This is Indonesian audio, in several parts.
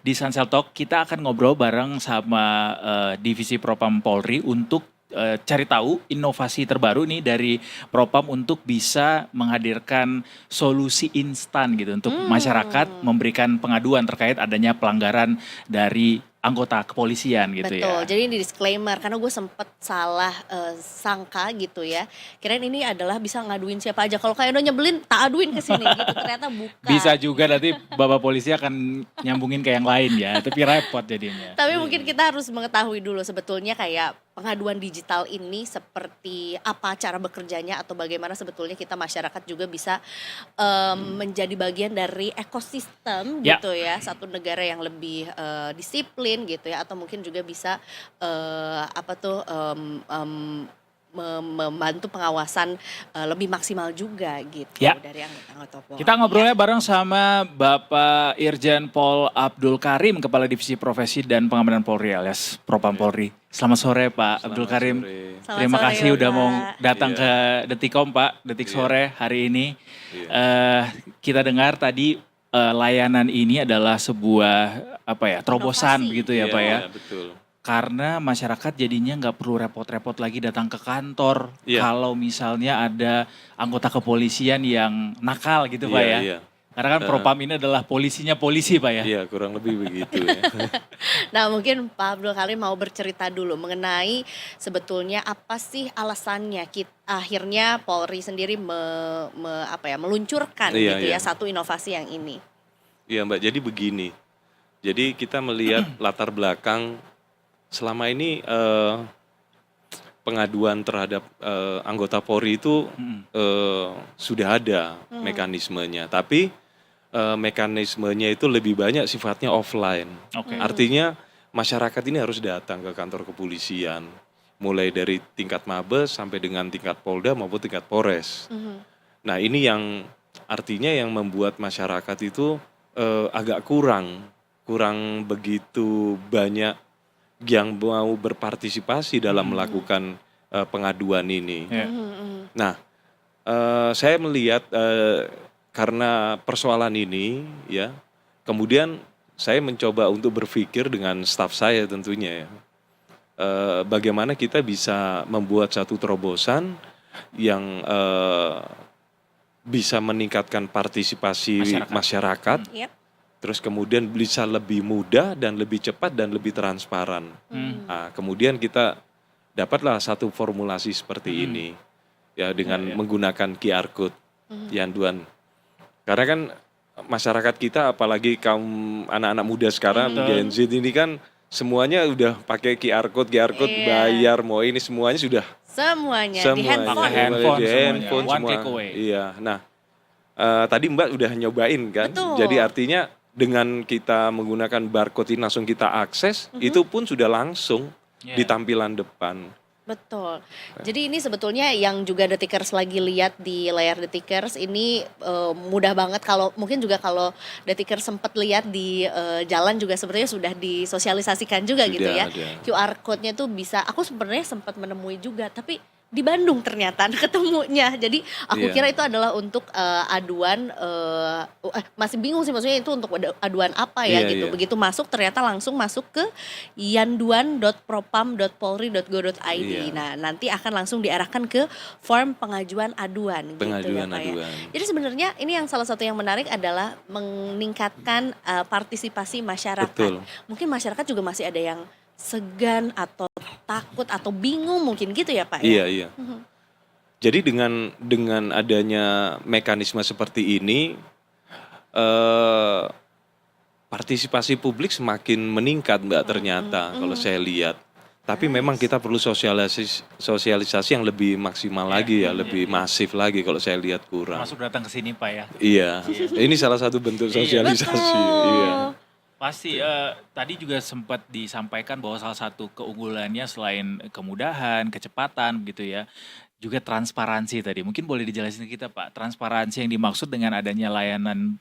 di Sansel Talk kita akan ngobrol bareng sama Divisi Propam Polri untuk cari tahu inovasi terbaru nih dari Propam untuk bisa menghadirkan solusi instan gitu untuk masyarakat memberikan pengaduan terkait adanya pelanggaran dari anggota kepolisian gitu Betul, ya. jadi ini disclaimer karena gue sempet salah sangka gitu ya. Kirain ini adalah bisa ngaduin siapa aja. Kalau kayak udah nyebelin, tak aduin ke sini gitu. Ternyata bukan. Bisa juga nanti Bapak Polisi akan nyambungin ke yang lain ya, tapi repot jadinya. Tapi mungkin kita harus mengetahui dulu sebetulnya kayak pengaduan digital ini seperti apa cara bekerjanya atau bagaimana sebetulnya kita masyarakat juga bisa menjadi bagian dari ekosistem Ya. gitu ya, satu negara yang lebih disiplin gitu ya, atau mungkin juga bisa membantu pengawasan lebih maksimal juga gitu Ya. dari anggota-anggota Polri. Kita ngobrolnya bareng sama Bapak Irjen Pol Abdul Karim, Kepala Divisi Profesi dan Pengamanan Polri alias Propam Polri. Selamat sore Pak Abdul Karim. Selamat Terima sore, kasih udah Bapak. mau datang Iya. ke Detikom Pak, Detik Sore hari ini. Kita dengar tadi layanan ini adalah sebuah terobosan Inovasi. gitu ya Pak ya. Iya, betul. Karena masyarakat jadinya nggak perlu repot-repot lagi datang ke kantor. Iya. Kalau misalnya ada anggota kepolisian yang nakal gitu Pak ya. Iya. Karena kan Propam ini adalah polisinya polisi Pak ya. Iya, kurang lebih begitu ya. Nah mungkin Pak Abdul Karim mau bercerita dulu mengenai sebetulnya apa sih alasannya akhirnya Polri sendiri meluncurkan Iya, gitu ya iya. satu inovasi yang ini. Iya Mbak, jadi begini. Jadi kita melihat latar belakang selama ini pengaduan terhadap anggota Polri itu sudah ada mekanismenya. Tapi mekanismenya itu lebih banyak sifatnya offline. Oke. Artinya masyarakat ini harus datang ke kantor kepolisian. Mulai dari tingkat Mabes sampai dengan tingkat Polda maupun tingkat Polres. Nah ini yang artinya yang membuat masyarakat itu agak kurang begitu banyak yang mau berpartisipasi dalam melakukan pengaduan ini. Ya. Nah, saya melihat karena persoalan ini, ya, kemudian saya mencoba untuk berpikir dengan staf saya tentunya, ya, bagaimana kita bisa membuat satu terobosan yang bisa meningkatkan partisipasi masyarakat. Yep. Terus kemudian bisa lebih mudah dan lebih cepat dan lebih transparan. Nah, kemudian kita dapatlah satu formulasi seperti ini ya dengan menggunakan QR code Yanduan. Karena kan masyarakat kita apalagi kaum anak-anak muda sekarang Gen Z ini kan semuanya udah pakai QR code bayar mau ini semuanya sudah Semuanya di Pakai handphone. handphone semuanya. One semua. click away. Iya. Nah, tadi Mbak udah nyobain kan. Betul. Jadi artinya dengan kita menggunakan barcode ini langsung kita akses, itu pun sudah langsung di tampilan depan. Betul. Jadi ini sebetulnya yang juga Detikers lagi lihat di layar Detikers ini mudah banget kalau mungkin juga kalau Detikers sempat lihat di jalan juga sebenarnya sudah disosialisasikan juga Sudah gitu ya. ada. QR code-nya tuh bisa aku sebenarnya sempat menemui juga tapi di Bandung ternyata ketemunya. Jadi aku Iya. kira itu adalah untuk aduan masih bingung sih maksudnya itu untuk aduan apa ya Iya, gitu. iya. Begitu masuk ternyata langsung masuk ke yanduan.propam.polri.go.id. Iya. Nah, nanti akan langsung diarahkan ke form pengajuan aduan gitu ya Pengajuan Pak ya. aduan. Jadi sebenarnya ini yang salah satu yang menarik adalah meningkatkan partisipasi masyarakat. Betul. Mungkin masyarakat juga masih ada yang segan atau takut atau bingung mungkin gitu ya Pak Iya, ya. iya. Jadi dengan adanya mekanisme seperti ini partisipasi publik semakin meningkat Mbak ternyata kalau saya lihat. Tapi memang kita perlu sosialisasi yang lebih maksimal lagi ya, lebih masif lagi kalau saya lihat kurang. Masuk datang ke sini Pak ya. Iya. Ini salah satu bentuk sosialisasi. Betul. Iya. Pasti tadi juga sempat disampaikan bahwa salah satu keunggulannya selain kemudahan, kecepatan gitu ya, juga transparansi tadi. Mungkin boleh dijelasin ke kita Pak, transparansi yang dimaksud dengan adanya layanan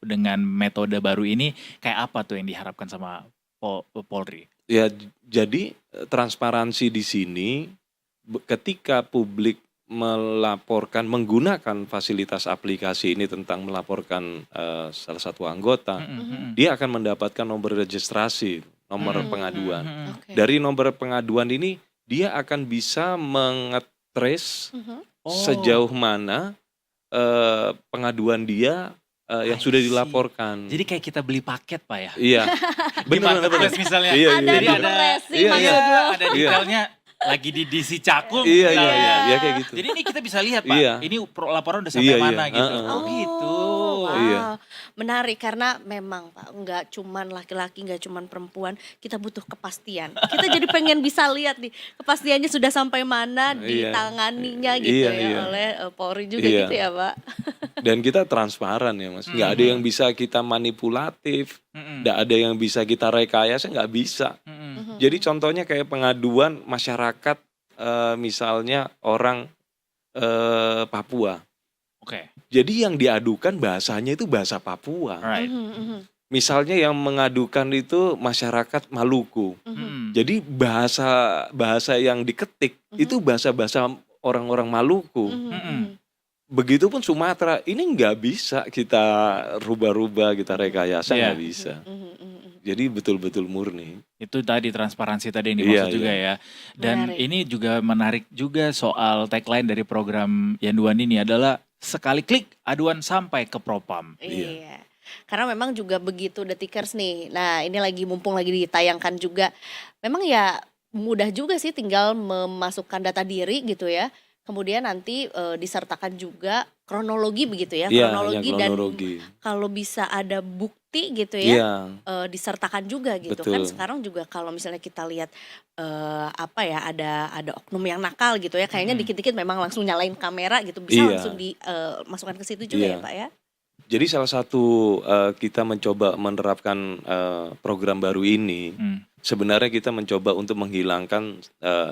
dengan metode baru ini kayak apa tuh yang diharapkan sama Polri? Ya, jadi transparansi di sini ketika publik melaporkan menggunakan fasilitas aplikasi ini tentang melaporkan salah satu anggota, dia akan mendapatkan nomor registrasi, nomor pengaduan. Oke. Dari nomor pengaduan ini dia akan bisa mengetrace Oh. sejauh mana pengaduan dia yang I sudah see. dilaporkan. Jadi kayak kita beli paket Pak ya? Iya, Di benar. marketplace misalnya. Iya, Ada Jadi ada nomoresi Iya, maksud iya. lo. ada detailnya lagi di DC Cakung. Iya, iya, misalnya. iya, kayak gitu. Jadi ini kita bisa lihat Pak, Iya. ini laporan udah sampai Iya, mana iya. gitu. Heeh. Oh gitu. Wow, Iya. menarik karena memang Pak nggak cuman laki-laki, nggak cuman perempuan, kita butuh kepastian. Kita jadi pengen bisa lihat nih kepastiannya sudah sampai mana Iya. ditanganinya gitu Iya, ya iya. oleh Polri juga Iya. gitu ya Pak. Dan kita transparan ya Mas, nggak ada yang bisa kita manipulatif, nggak ada yang bisa kita rekayasa, nggak bisa. Jadi contohnya kayak pengaduan masyarakat, misalnya orang Papua. Oke. Jadi yang diadukan bahasanya itu bahasa Papua. Alright. Misalnya yang mengadukan itu masyarakat Maluku. Jadi bahasa yang diketik itu bahasa orang-orang Maluku. Begitupun Sumatera, ini nggak bisa kita rubah-rubah, kita rekayasa, Iya. nggak bisa. Jadi betul-betul murni. Itu tadi transparansi tadi yang Iya, dimaksud juga ya. Dan Menarik. ini juga menarik juga soal tagline dari program Yanduan ini adalah sekali klik aduan sampai ke Propam. Iya. Karena memang juga begitu Detikers nih. Nah, ini lagi mumpung lagi ditayangkan juga. Memang ya mudah juga sih tinggal memasukkan data diri gitu ya. Kemudian nanti disertakan juga kronologi begitu ya, Iya, kronologi yang dan kronologi. kalau bisa ada bukti gitu ya, Iya, disertakan juga gitu kan. betul. Sekarang juga kalau misalnya kita lihat apa ya ada oknum yang nakal gitu ya, kayaknya dikit-dikit memang langsung nyalain kamera gitu, bisa Iya. langsung dimasukkan ke situ juga Iya. ya Pak ya. Jadi salah satu kita mencoba menerapkan program baru ini, sebenarnya kita mencoba untuk menghilangkan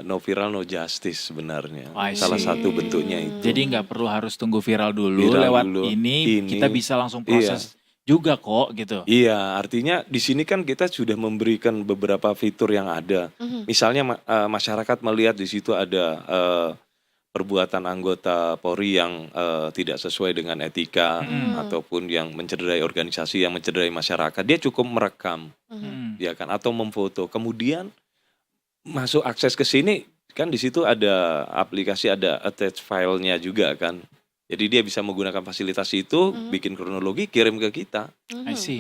no viral no justice sebenarnya. I Salah see. satu bentuknya itu. Jadi nggak perlu harus tunggu viral dulu, Viral lewat dulu. ini Ini. kita bisa langsung proses juga kok gitu. Iya, artinya di sini kan kita sudah memberikan beberapa fitur yang ada. Misalnya masyarakat melihat di situ ada perbuatan anggota Polri yang tidak sesuai dengan etika ataupun yang mencederai organisasi, yang mencederai masyarakat, dia cukup merekam, ya kan, atau memfoto. Kemudian masuk akses ke sini kan di situ ada aplikasi, ada attach filenya juga kan. Jadi dia bisa menggunakan fasilitas itu, bikin kronologi, kirim ke kita. I see.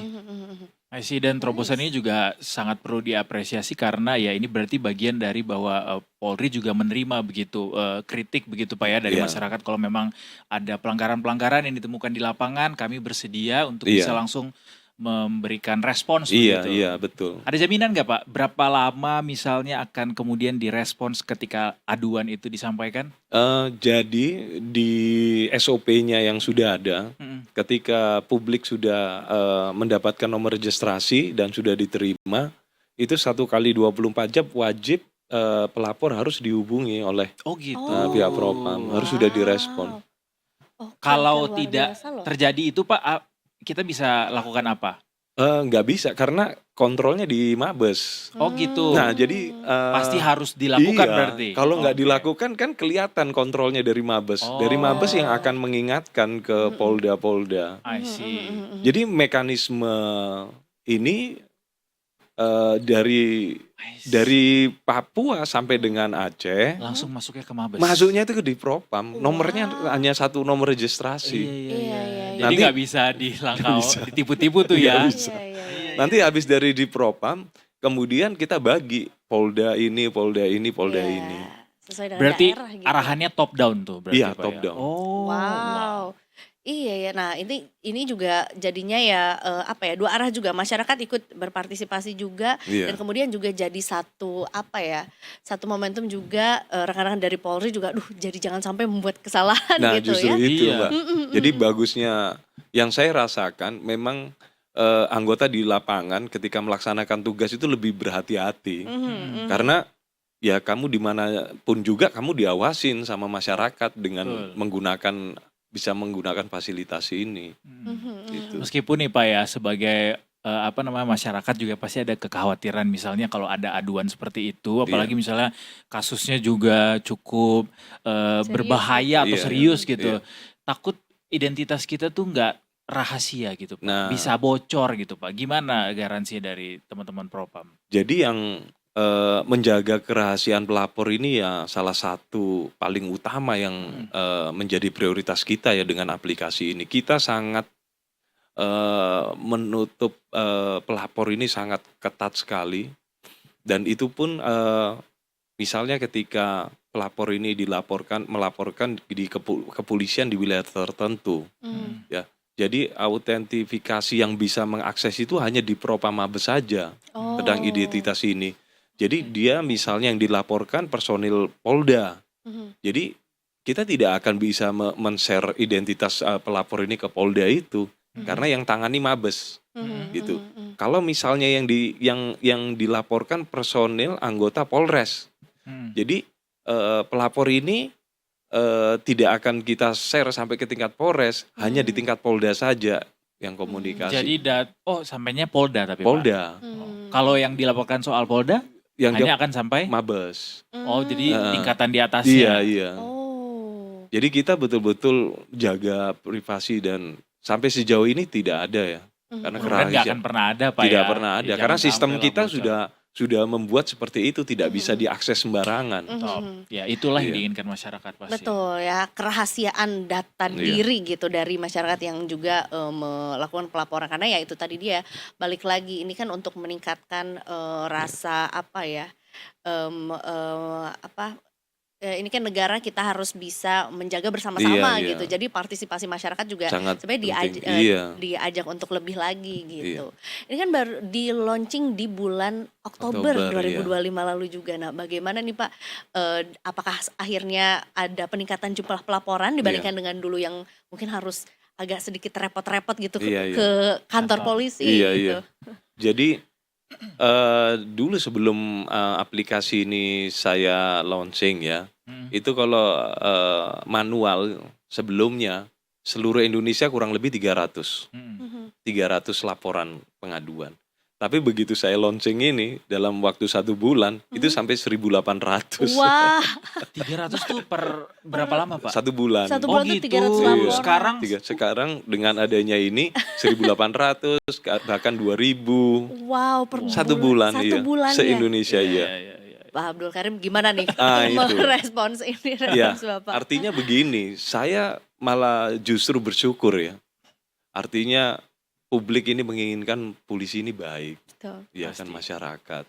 I see, dan terobosan ini juga sangat perlu diapresiasi karena ya ini berarti bagian dari bahwa Polri juga menerima begitu kritik begitu Pak ya dari Iya. masyarakat kalau memang ada pelanggaran-pelanggaran yang ditemukan di lapangan, kami bersedia untuk Iya. bisa langsung memberikan respons Iya, begitu. iya, betul. Ada jaminan nggak Pak berapa lama misalnya akan kemudian direspons ketika aduan itu disampaikan? Jadi di SOP-nya yang sudah ada, ketika publik sudah mendapatkan nomor registrasi dan sudah diterima, itu 1 kali 24 jam wajib pelapor harus dihubungi oleh Oh gitu. pihak Propam, harus sudah direspon. Oke, Kalau luar tidak biasa loh. terjadi itu Pak, kita bisa lakukan apa? Nggak bisa karena kontrolnya di Mabes. Oh gitu. Nah jadi Pasti harus dilakukan iya, berarti. kalau nggak Oke. dilakukan kan kelihatan kontrolnya dari Mabes. Dari Mabes yang akan mengingatkan ke Polda-Polda. I see. Jadi mekanisme ini dari Papua sampai dengan Aceh, Langsung masuknya ke Mabes. masuknya itu ke di Propam. Nomornya hanya satu nomor Iya, registrasi. Iya. Jadi Nanti- nggak bisa dilangkau, bisa. ditipu-tipu tuh ya. Nggak bisa. Iya. Nanti habis dari di Propam, kemudian kita bagi Polda ini, Polda ini, Polda Iya. ini. Sesuai dengan Berarti daerah gitu. arahannya top down tuh berarti Iya, Pak top ya? down. Oh. Wow. Iya ya. Nah, ini juga jadinya ya apa ya, dua arah juga, masyarakat ikut berpartisipasi juga Iya. dan kemudian juga jadi satu apa ya, satu momentum juga rekan-rekan dari Polri juga jadi jangan sampai membuat kesalahan Nah gitu justru ya. itu Iya. Mbak. Jadi bagusnya yang saya rasakan memang anggota di lapangan ketika melaksanakan tugas itu lebih berhati-hati. Karena ya kamu dimanapun juga kamu diawasin sama masyarakat dengan bisa menggunakan fasilitas ini. Gitu. Meskipun nih Pak ya sebagai masyarakat juga pasti ada kekhawatiran misalnya kalau ada aduan seperti itu, apalagi misalnya kasusnya juga cukup Serius berbahaya atau Iya, iya, serius iya. gitu. Takut identitas kita tuh nggak rahasia gitu Pak, Nah, bisa bocor gitu Pak. Gimana garansi dari teman-teman Propam? jadi yang menjaga kerahasiaan pelapor ini ya salah satu paling utama yang menjadi prioritas kita ya dengan aplikasi ini. Kita sangat menutup pelapor ini sangat ketat sekali, dan itu pun misalnya ketika pelapor ini melaporkan di kepolisian di wilayah tertentu, ya. Jadi autentifikasi yang bisa mengakses itu hanya di Propam Mabes saja tentang Oh. identitas ini. Jadi dia misalnya yang dilaporkan personil Polda. Jadi kita tidak akan bisa men-share identitas pelapor ini ke Polda itu karena yang tangani Mabes gitu. Kalau misalnya yang dilaporkan personil anggota Polres. Jadi pelapor ini tidak akan kita share sampai ke tingkat Polres, hanya di tingkat Polda saja yang komunikasi. Jadi sampainya Polda tapi Pak. Polda Kalau yang dilaporkan soal Polda yang hanya akan sampai Mabes. Oh, jadi tingkatan di Iya, atasnya. iya. Oh. Jadi kita betul-betul jaga privasi dan sampai sejauh ini tidak ada ya. Karena Mudah-mudahan nggak akan kerahasiaan pernah ada Pak tidak ya. pernah ada Jangan karena sistem sampai lah kita bocor. sudah membuat seperti itu, tidak bisa diakses sembarangan. Top. Ya itulah yang Iya. diinginkan masyarakat pasti. Betul ya, kerahasiaan data Iya. diri gitu dari masyarakat yang juga melakukan pelaporan, karena ya itu tadi dia balik lagi ini kan untuk meningkatkan rasa apa ya, ini kan negara kita harus bisa menjaga bersama-sama Iya, iya. gitu. Jadi partisipasi masyarakat juga Sangat sebenarnya penting. Iya. diajak untuk lebih lagi gitu. Ini kan baru di launching di bulan Oktober Oktober, 2025 lalu juga. Nah, bagaimana nih Pak? Apakah akhirnya ada peningkatan jumlah pelaporan dibandingkan dengan dulu yang mungkin harus agak sedikit repot-repot gitu Iya, iya. ke kantor polisi Iya, gitu? iya. Jadi dulu sebelum aplikasi ini saya launching ya, itu kalau manual sebelumnya seluruh Indonesia kurang lebih 300 laporan pengaduan. Tapi begitu saya launching ini dalam waktu 1 bulan itu sampai 1.800. Wah, 300 tuh per berapa lama Pak? 1 bulan. satu Oh bulan tuh gitu. 300 Iya. laporan. Sekarang Sekarang dengan adanya ini 1.800 bahkan 2.000 Wow, per 1 bulan, satu iya. bulan ya. Se-Indonesia Iya, ya. iya, iya. Pak Abdul Karim gimana nih Itu. merespons ini, Ya, respons Bapak? artinya begini, saya malah justru bersyukur ya. Artinya publik ini menginginkan polisi ini baik, Betul. ya kan, Pasti. masyarakat.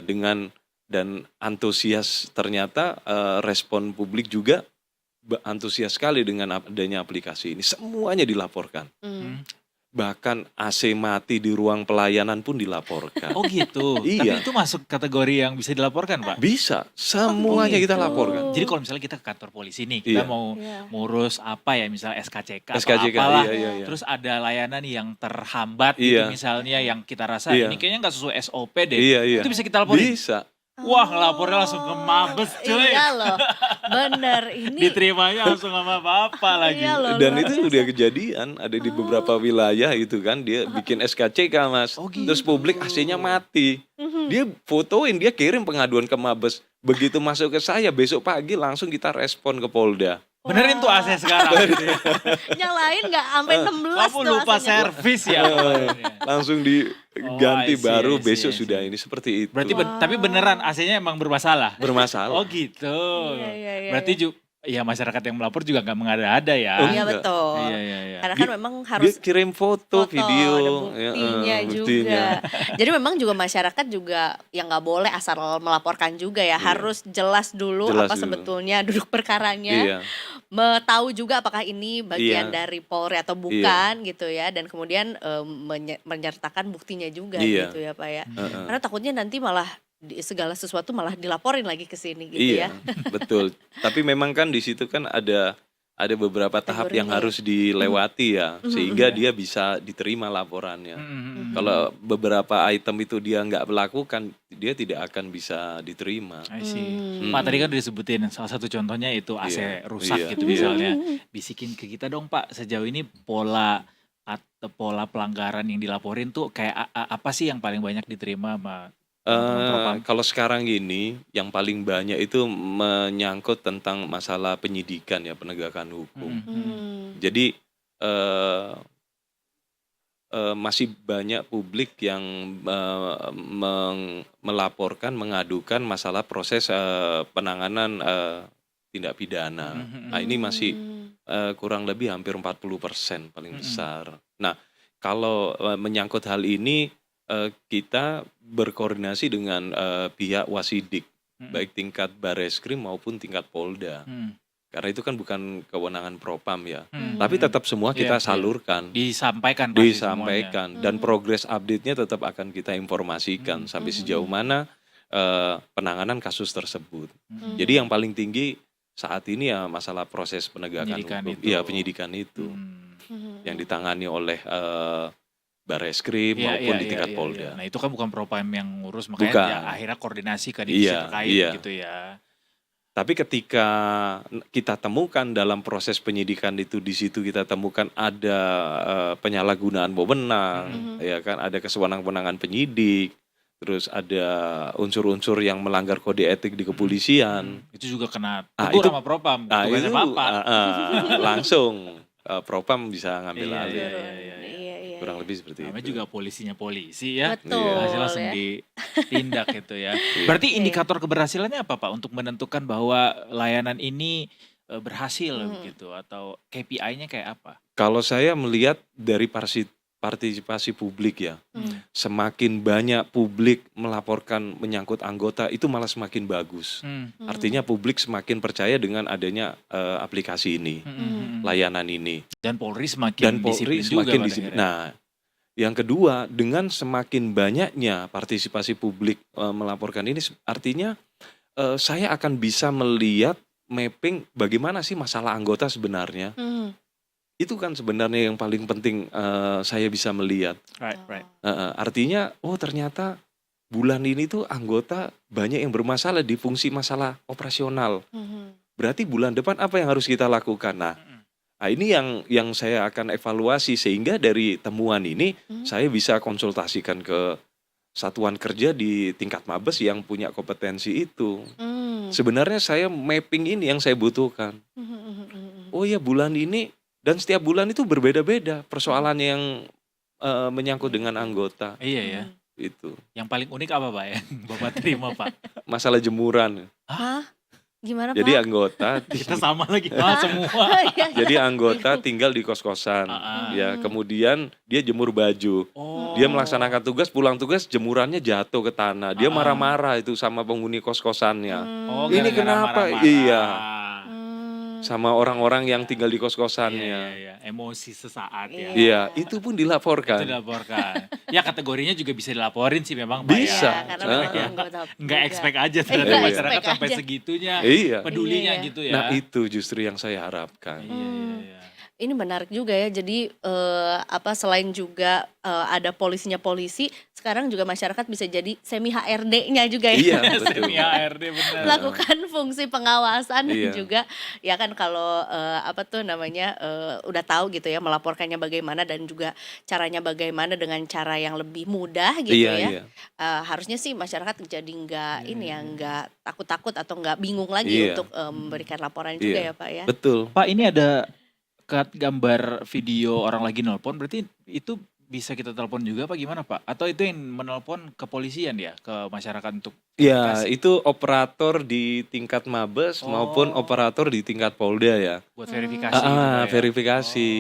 Dengan dan antusias, ternyata respon publik juga antusias sekali dengan adanya aplikasi ini. Semuanya dilaporkan. Bahkan AC mati di ruang pelayanan pun dilaporkan. Oh gitu. Iya. Tapi itu masuk kategori yang bisa dilaporkan Pak. Bisa, semuanya kita gitu. laporkan. Jadi kalau misalnya kita ke kantor polisi nih, kita Iya. mau Iya. ngurus apa ya, misalnya SKCK atau SKCK, apalah, iya. terus ada layanan yang terhambat gitu Iya. misalnya, yang kita rasa Iya. ini kayaknya nggak sesuai SOP deh. Iya. Itu bisa kita laporin. Bisa. Wah, ngelapornya langsung ke Mabes cuy. Iya loh, bener ini. Diterimanya langsung sama bapak lagi. Iya loh, Dan luar itu biasa. sudah kejadian, ada di beberapa wilayah itu kan, dia bikin SKCK Mas. Oh, gitu. Terus publik AC-nya mati. Dia fotoin, dia kirim pengaduan ke Mabes. Begitu masuk ke saya, besok pagi langsung kita respon ke Polda. Benerin tuh AC sekarang. Nyalain nggak sampai 16 Kamu tuh lupa AC-nya. servis ya. Langsung diganti I see, baru, I see, besok I see. sudah ini seperti itu. Berarti tapi beneran AC-nya emang bermasalah. bermasalah. Oh gitu. Iya, Berarti ya masyarakat yang melapor juga nggak mengada-ada ya. Iya Enggak. betul. Iya. Karena kan memang harus Dia kirim foto, video, ada ya, buktinya juga. Jadi memang juga masyarakat juga yang nggak boleh asal melaporkan juga ya, harus jelas dulu Jelas apa dulu. sebetulnya duduk perkaranya, Iya. tahu juga apakah ini bagian Iya. dari Polri atau bukan gitu ya, dan kemudian menyertakan buktinya juga Iya. gitu ya Pak ya. Heeh. Karena takutnya nanti malah segala sesuatu malah dilaporin lagi ke sini gitu ya. Iya, betul. Tapi memang kan di situ kan ada beberapa tahap yang Kategorinya. harus dilewati ya, sehingga dia bisa diterima laporannya. Kalau beberapa item itu dia nggak melakukan, dia tidak akan bisa diterima. I see. Hmm. Pak tadi kan udah disebutin salah satu contohnya itu AC Iya, rusak iya, gitu iya. misalnya. Bisikin ke kita dong Pak, sejauh ini pola atau pola pelanggaran yang dilaporin tuh kayak apa sih yang paling banyak diterima sama teman-teman Propam? Kalau sekarang ini yang paling banyak itu menyangkut tentang masalah penyidikan ya, penegakan hukum. Jadi masih banyak publik yang melaporkan, mengadukan masalah proses penanganan tindak pidana. Nah, ini masih kurang lebih hampir 40% paling besar. Nah, kalau menyangkut hal ini kita berkoordinasi dengan pihak Wasidik, baik tingkat Bareskrim maupun tingkat Polda. Karena itu kan bukan kewenangan Propam ya. Tapi tetap semua kita salurkan. Disampaikan pasti Disampaikan. Dan progres update-nya tetap akan kita informasikan sampai sejauh mana penanganan kasus tersebut. Jadi yang paling tinggi saat ini ya masalah proses penegakan hukum. Iya, penyidikan itu. Yang ditangani oleh Bareskrim maupun di tingkat Polda. Nah, itu kan bukan Propam yang ngurus, makanya ya akhirnya koordinasi ke divisi terkait gitu ya. Tapi ketika kita temukan dalam proses penyidikan itu, di situ kita temukan ada penyalahgunaan wewenang, ya kan, ada kesewenang-wenangan penyidik, terus ada unsur-unsur yang melanggar kode etik di kepolisian. Itu juga kena tegur sama Propam. Itu langsung Propam bisa ngambil alih. Kurang lebih seperti itu. Namanya juga polisinya polisi ya. Betul. Hasil langsung ditindak gitu ya. Berarti indikator keberhasilannya apa Pak untuk menentukan bahwa layanan ini berhasil gitu, atau KPI-nya kayak apa? Kalau saya melihat dari partisipasi publik ya, semakin banyak publik melaporkan menyangkut anggota itu malah semakin bagus. Artinya publik semakin percaya dengan adanya aplikasi ini, layanan ini. Dan Polri semakin disiplin juga. Nah, yang kedua, dengan semakin banyaknya partisipasi publik melaporkan ini, artinya saya akan bisa melihat mapping bagaimana sih masalah anggota sebenarnya. Itu kan sebenarnya yang paling penting saya bisa melihat. Right. Artinya, ternyata bulan ini tuh anggota banyak yang bermasalah di fungsi masalah operasional. Berarti bulan depan apa yang harus kita lakukan? Nah, ini yang saya akan evaluasi, sehingga dari temuan ini saya bisa konsultasikan ke satuan kerja di tingkat Mabes yang punya kompetensi itu. Sebenarnya saya mapping ini yang saya butuhkan. Oh ya, bulan ini dan setiap bulan itu berbeda-beda persoalan yang menyangkut dengan anggota. Iya ya. Itu. Yang paling unik apa Pak yang Bapak terima Pak? Masalah jemuran. Hah? Gimana Jadi Pak? anggota Kita sama lagi semua. jadi anggota tinggal di kos-kosan. Ya, kemudian dia jemur baju. Dia melaksanakan tugas, pulang tugas jemurannya jatuh ke tanah. Dia marah-marah itu sama penghuni kos-kosannya. Ini kenapa? Marah-marah. Iya. Sama orang-orang yang tinggal di kos-kosannya. Iya. Emosi sesaat ya. Iya, itu pun dilaporkan. Itu dilaporkan. Ya, kategorinya juga bisa dilaporin sih memang Pak. Bisa. Nggak expect aja ternyata Nggak masyarakat expect sampai aja. segitunya Pedulinya gitu ya. Nah, itu justru yang saya harapkan. Iya. Ini menarik juga ya. Jadi selain juga ada polisinya polisi, sekarang juga masyarakat bisa jadi semi HRD-nya juga ya. Iya, betul. Semi HRD benar. Melakukan fungsi pengawasan dan Iya. juga ya kan kalau udah tahu gitu ya melaporkannya bagaimana dan juga caranya bagaimana dengan cara yang lebih mudah gitu ya. Harusnya sih masyarakat jadi nggak takut-takut atau nggak bingung lagi untuk memberikan laporan juga ya Pak ya. Betul. Pak, ini ada gambar video orang lagi nelpon, berarti itu bisa kita telepon juga apa gimana Pak? Atau itu yang menelpon kepolisian ya, ke masyarakat untuk Ya, itu operator di tingkat Mabes maupun operator di tingkat Polda ya. buat verifikasi gitu Pak ya? Verifikasi.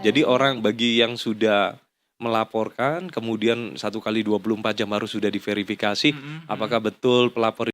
Jadi orang bagi yang sudah melaporkan, kemudian 1 kali 24 jam harus sudah diverifikasi apakah betul pelapor